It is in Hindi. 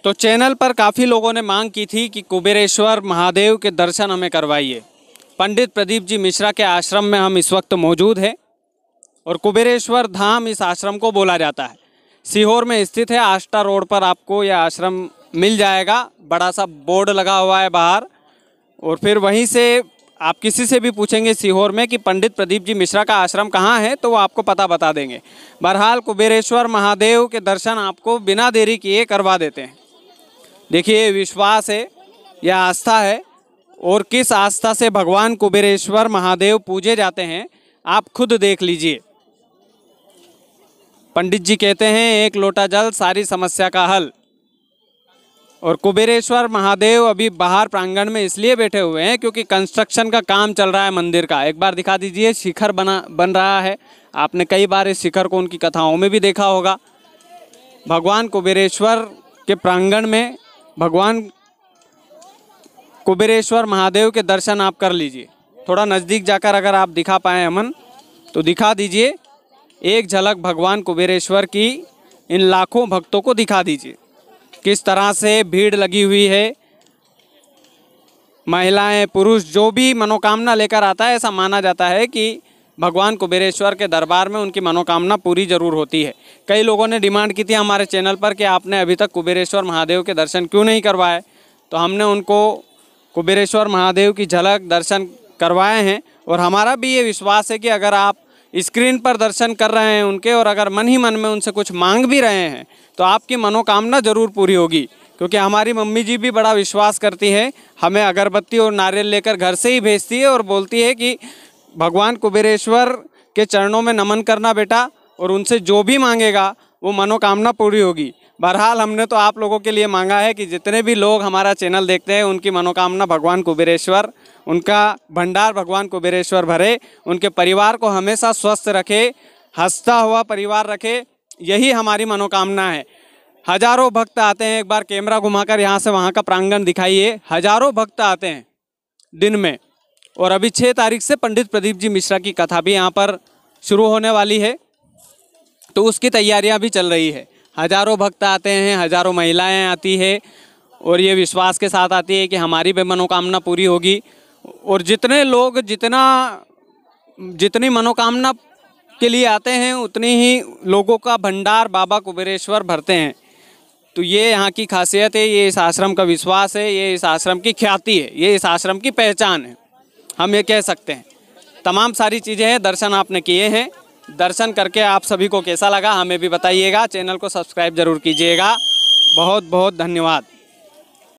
तो चैनल पर काफ़ी लोगों ने मांग की थी कि कुबेरेश्वर महादेव के दर्शन हमें करवाइए। पंडित प्रदीप जी मिश्रा के आश्रम में हम इस वक्त मौजूद हैं और कुबेरेश्वर धाम इस आश्रम को बोला जाता है। सीहोर में स्थित है। आष्टा रोड पर आपको यह आश्रम मिल जाएगा। बड़ा सा बोर्ड लगा हुआ है बाहर, और फिर वहीं से आप किसी से भी पूछेंगे सीहोर में कि पंडित प्रदीप जी मिश्रा का आश्रम कहाँ है, तो वो आपको पता बता देंगे। बहरहाल कुबेरेश्वर महादेव के दर्शन आपको बिना देरी किए करवा देते हैं। देखिए, विश्वास है, यह आस्था है, और किस आस्था से भगवान कुबेरेश्वर महादेव पूजे जाते हैं आप खुद देख लीजिए। पंडित जी कहते हैं, एक लोटा जल सारी समस्या का हल। और कुबेरेश्वर महादेव अभी बाहर प्रांगण में इसलिए बैठे हुए हैं क्योंकि कंस्ट्रक्शन का काम चल रहा है मंदिर का। एक बार दिखा दीजिए, शिखर बन रहा है। आपने कई बार इस शिखर को उनकी कथाओं में भी देखा होगा। भगवान कुबेरेश्वर के प्रांगण में भगवान कुबेरेश्वर महादेव के दर्शन आप कर लीजिए। थोड़ा नज़दीक जाकर अगर आप दिखा पाएँ अमन, तो दिखा दीजिए। एक झलक भगवान कुबेरेश्वर की इन लाखों भक्तों को दिखा दीजिए। किस तरह से भीड़ लगी हुई है। महिलाएं, पुरुष, जो भी मनोकामना लेकर आता है, ऐसा माना जाता है कि भगवान कुबेरेश्वर के दरबार में उनकी मनोकामना पूरी ज़रूर होती है। कई लोगों ने डिमांड की थी हमारे चैनल पर कि आपने अभी तक कुबेरेश्वर महादेव के दर्शन क्यों नहीं करवाए, तो हमने उनको कुबेरेश्वर महादेव की झलक दर्शन करवाए हैं। और हमारा भी ये विश्वास है कि अगर आप स्क्रीन पर दर्शन कर रहे हैं उनके, और अगर मन ही मन में उनसे कुछ मांग भी रहे हैं, तो आपकी मनोकामना ज़रूर पूरी होगी। क्योंकि हमारी मम्मी जी भी बड़ा विश्वास करती है, हमें अगरबत्ती और नारियल लेकर घर से ही भेजती है और बोलती है कि भगवान कुबेरेश्वर के चरणों में नमन करना बेटा, और उनसे जो भी मांगेगा वो मनोकामना पूरी होगी। बहरहाल हमने तो आप लोगों के लिए मांगा है कि जितने भी लोग हमारा चैनल देखते हैं उनकी मनोकामना भगवान कुबेरेश्वर, उनका भंडार भगवान कुबेरेश्वर भरे, उनके परिवार को हमेशा स्वस्थ रखे, हंसता हुआ परिवार रखे। यही हमारी मनोकामना है। हजारों भक्त आते हैं। एक बार कैमरा घुमाकर यहाँ से वहाँ का प्रांगण दिखाइए। हजारों भक्त आते हैं दिन में। और अभी 6 तारीख से पंडित प्रदीप जी मिश्रा की कथा भी यहाँ पर शुरू होने वाली है, तो उसकी तैयारियाँ भी चल रही है। हजारों भक्त आते हैं, हजारों महिलाएं आती है, और ये विश्वास के साथ आती है कि हमारी भी मनोकामना पूरी होगी। और जितने लोग जितनी मनोकामना के लिए आते हैं, उतनी ही लोगों का भंडार बाबा कुबेरेश्वर भरते हैं। तो ये यहाँ की खासियत है, ये इस आश्रम का विश्वास है, ये इस आश्रम की ख्याति है, ये इस आश्रम की पहचान है, हम ये कह सकते हैं। तमाम सारी चीज़ें हैं। दर्शन आपने किए हैं, दर्शन करके आप सभी को कैसा लगा हमें भी बताइएगा। चैनल को सब्सक्राइब ज़रूर कीजिएगा। बहुत बहुत धन्यवाद।